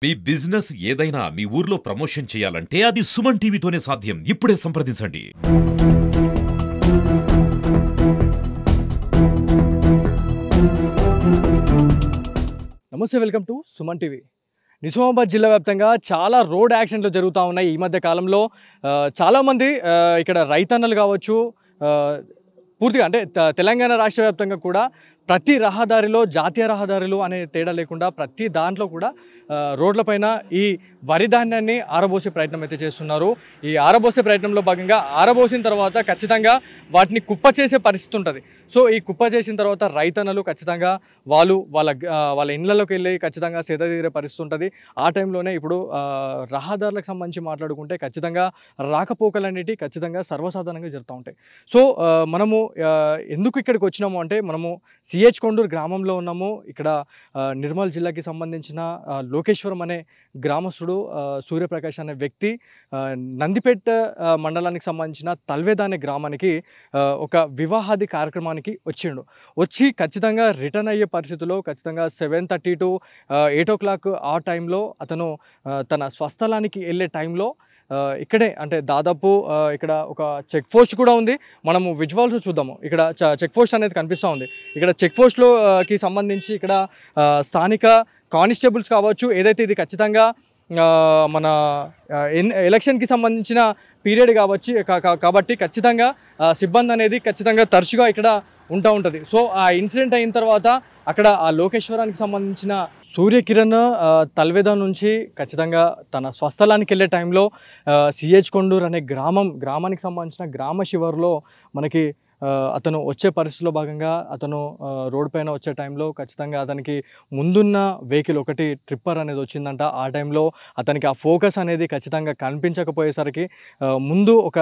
మీ business ఏదైనా మీ ఊర్లో promotion చేయాలంటే అది సుమన్ టీవీతోనే సాధ్యం. ఇప్పుడే సంప్రదించండి. నమస్తే, welcome to Suman TV. Nizamabad జిల్లా వ్యాప్తంగా చాలా రోడ్ యాక్సిడెంట్లు జరుగుతూ ఉన్నాయి. ఈ మధ్య కాలంలో చాలామంది ఇక్కడ రైతన్నలు కావచ్చు, పూర్తిగా అంటే తెలంగాణ రాష్ట్ర వ్యాప్తంగా కూడా ప్రతి రహదారిలో జాతీయ రహదారులు అనే తేడా లేకుండా ప్రతి దాంట్లో కూడా రోడ్లపైన ఈ వరి ధాన్యాన్ని ఆరబోసే ప్రయత్నం అయితే చేస్తున్నారు. ఈ ఆరబోసే ప్రయత్నంలో భాగంగా ఆరబోసిన తర్వాత ఖచ్చితంగా వాటిని కుప్ప చేసే పరిస్థితి ఉంటుంది. సో ఈ కుప్ప చేసిన తర్వాత రైతన్నలు ఖచ్చితంగా వాళ్ళ ఇళ్లలోకి వెళ్ళి ఖచ్చితంగా సేద తీరే పరిస్థితి ఉంటుంది. ఆ టైంలోనే ఇప్పుడు రహదారులకు సంబంధించి మాట్లాడుకుంటే ఖచ్చితంగా రాకపోకలు అనేవి ఖచ్చితంగా సర్వసాధారణంగా జరుగుతూ ఉంటాయి. సో మనము ఎందుకు ఇక్కడికి వచ్చినాము అంటే, మనము సిహెచ్ కొండూరు గ్రామంలో ఉన్నాము. ఇక్కడ నిర్మల్ జిల్లాకి సంబంధించిన లోకేశ్వరం అనే గ్రామస్తుడు సూర్యప్రకాష్ అనే వ్యక్తి నందిపేట మండలానికి సంబంధించిన తల్వేద అనే గ్రామానికి ఒక వివాహాది కార్యక్రమానికి వచ్చి ఖచ్చితంగా రిటర్న్ అయ్యే పరిస్థితుల్లో ఖచ్చితంగా 7:30 to 8 o'clock ఆ టైంలో అతను తన స్వస్థలానికి వెళ్ళే టైంలో ఇక్కడే అంటే దాదాపు ఇక్కడ ఒక చెక్ పోస్ట్ కూడా ఉంది. మనము విజువల్స్ చూద్దాము. ఇక్కడ చెక్ పోస్ట్ అనేది కనిపిస్తూ ఉంది. ఇక్కడ చెక్ పోస్ట్లోకి సంబంధించి ఇక్కడ స్థానిక కానిస్టేబుల్స్ కావచ్చు, ఏదైతే ఇది ఖచ్చితంగా మన ఎలక్షన్కి సంబంధించిన పీరియడ్ కాబట్టి ఖచ్చితంగా సిబ్బంది అనేది ఖచ్చితంగా తరచుగా ఇక్కడ ఉంటుంది. సో ఆ ఇన్సిడెంట్ అయిన తర్వాత అక్కడ ఆ లోకేశ్వరానికి సంబంధించిన సూర్యకిరణ్ తల్వేద నుంచి ఖచ్చితంగా తన స్వస్థలానికి వెళ్ళే టైంలో సిహెచ్ కొండూరు అనే గ్రామానికి సంబంధించిన గ్రామ శివారులో మనకి అతను వచ్చే పరిస్థితిలో భాగంగా అతను రోడ్ పైన వచ్చే టైంలో ఖచ్చితంగా అతనికి ముందున్న వెహికల్ ఒకటి ట్రిప్పర్ అనేది వచ్చిందంట. ఆ టైంలో అతనికి ఆ ఫోకస్ అనేది ఖచ్చితంగా కనిపించకపోయేసరికి ముందు ఒక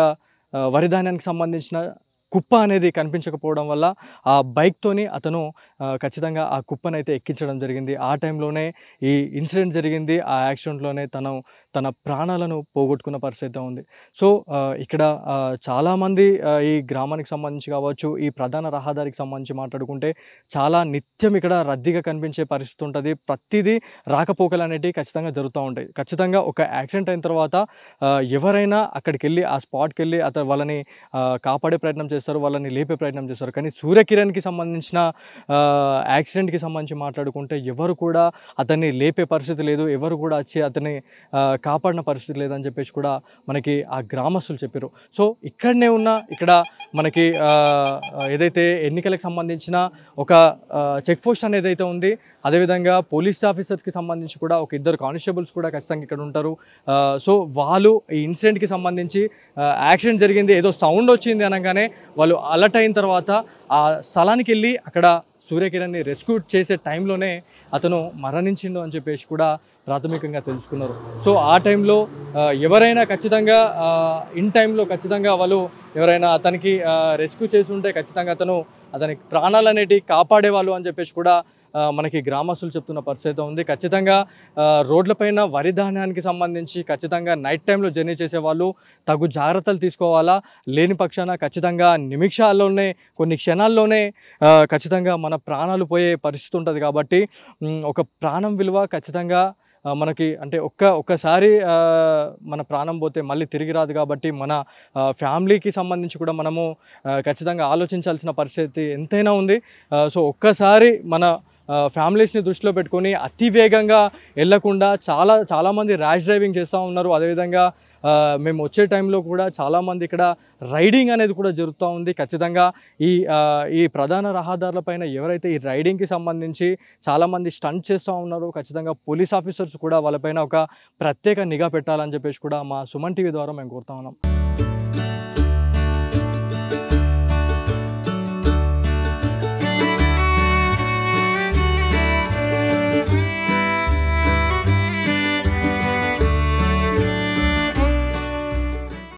వరి ధాన్యానికి సంబంధించిన కుప్ప అనేది కనిపించకపోవడం వల్ల ఆ బైక్తోని అతను ఖచ్చితంగా ఆ కుప్పనైతే ఎక్కించడం జరిగింది. ఆ టైంలోనే ఈ ఇన్సిడెంట్ జరిగింది. ఆ యాక్సిడెంట్లోనే తన ప్రాణాలను పోగొట్టుకున్న పరిస్థితి ఉంది. సో ఇక్కడ చాలామంది ఈ గ్రామానికి సంబంధించి కావచ్చు, ఈ ప్రధాన రహదారికి సంబంధించి మాట్లాడుకుంటే చాలా నిత్యం ఇక్కడ రద్దీగా కనిపించే పరిస్థితి ఉంటుంది. ప్రతిదీ రాకపోకలు అనేటివి ఖచ్చితంగా జరుగుతూ ఉంటాయి. ఖచ్చితంగా ఒక యాక్సిడెంట్ అయిన తర్వాత ఎవరైనా అక్కడికి వెళ్ళి ఆ స్పాట్కి వెళ్ళి వాళ్ళని కాపాడే ప్రయత్నం చేస్తారు, వాళ్ళని లేపే ప్రయత్నం చేస్తారు. కానీ సూర్యకిరణ్కి సంబంధించిన యాక్సిడెంట్కి సంబంధించి మాట్లాడుకుంటే ఎవరు కూడా అతన్ని లేపే పరిస్థితి లేదు, ఎవరు కూడా వచ్చి అతన్ని కాపాడిన పరిస్థితి లేదని చెప్పేసి కూడా మనకి ఆ గ్రామస్తులు చెప్పారు. సో ఇక్కడ మనకి ఏదైతే ఎన్నికలకు సంబంధించిన ఒక చెక్ పోస్ట్ అనేది అయితే ఉంది, అదేవిధంగా పోలీస్ ఆఫీసర్స్కి సంబంధించి కూడా ఒక 2 కానిస్టేబుల్స్ కూడా ఖచ్చితంగా ఇక్కడ ఉంటారు. సో వాళ్ళు ఈ ఇన్సిడెంట్కి సంబంధించి యాక్సిడెంట్ జరిగింది, ఏదో సౌండ్ వచ్చింది అనగానే వాళ్ళు అలర్ట్ అయిన తర్వాత ఆ స్థలానికి వెళ్ళి అక్కడ సూర్యకిరణ్ని రెస్క్యూ చేసే టైంలోనే అతను మరణించిండు అని చెప్పేసి కూడా ప్రాథమికంగా తెలుసుకున్నారు. సో ఆ టైంలో ఎవరైనా ఖచ్చితంగా ఇన్ టైంలో ఖచ్చితంగా వాళ్ళు ఎవరైనా అతనికి రెస్క్యూ చేసి ఉంటే ఖచ్చితంగా అతనికి ప్రాణాలు అనేటివి కాపాడేవాళ్ళు అని చెప్పేసి కూడా మనకి గ్రామస్తులు చెప్తున్న పరిస్థితి ఉంది. ఖచ్చితంగా రోడ్లపైన వరి ధాన్యానికి సంబంధించి ఖచ్చితంగా నైట్ టైంలో జర్నీ చేసేవాళ్ళు తగు జాగ్రత్తలు తీసుకోవాలా. లేని పక్షాన ఖచ్చితంగా నిమిషాల్లోనే కొన్ని క్షణాల్లోనే ఖచ్చితంగా మన ప్రాణాలు పోయే పరిస్థితి ఉంటుంది. కాబట్టి ఒక ప్రాణం విలువ ఖచ్చితంగా మనకి అంటే ఒక్కసారి మన ప్రాణం పోతే మళ్ళీ తిరిగి రాదు. కాబట్టి మన ఫ్యామిలీకి సంబంధించి కూడా మనము ఖచ్చితంగా ఆలోచించాల్సిన పరిస్థితి ఎంతైనా ఉంది. సో ఒక్కసారి మన ఫ్యామిలీస్ని దృష్టిలో పెట్టుకొని అతి వేగంగా వెళ్ళకుండా చాలామంది ర్యాష్ డ్రైవింగ్ చేస్తూ ఉన్నారు. అదేవిధంగా మేము వచ్చే టైంలో కూడా చాలామంది ఇక్కడ రైడింగ్ అనేది కూడా జరుగుతూ ఉంది. ఖచ్చితంగా ఈ ప్రధాన రహదారులపైన ఎవరైతే ఈ రైడింగ్కి సంబంధించి చాలామంది స్టంట్ చేస్తూ ఉన్నారో ఖచ్చితంగా పోలీస్ ఆఫీసర్స్ కూడా వాళ్ళపైన ఒక ప్రత్యేక నిఘా పెట్టాలని చెప్పేసి కూడా మా సుమన్ టీవీ ద్వారా మేము కోరుతా ఉన్నాం.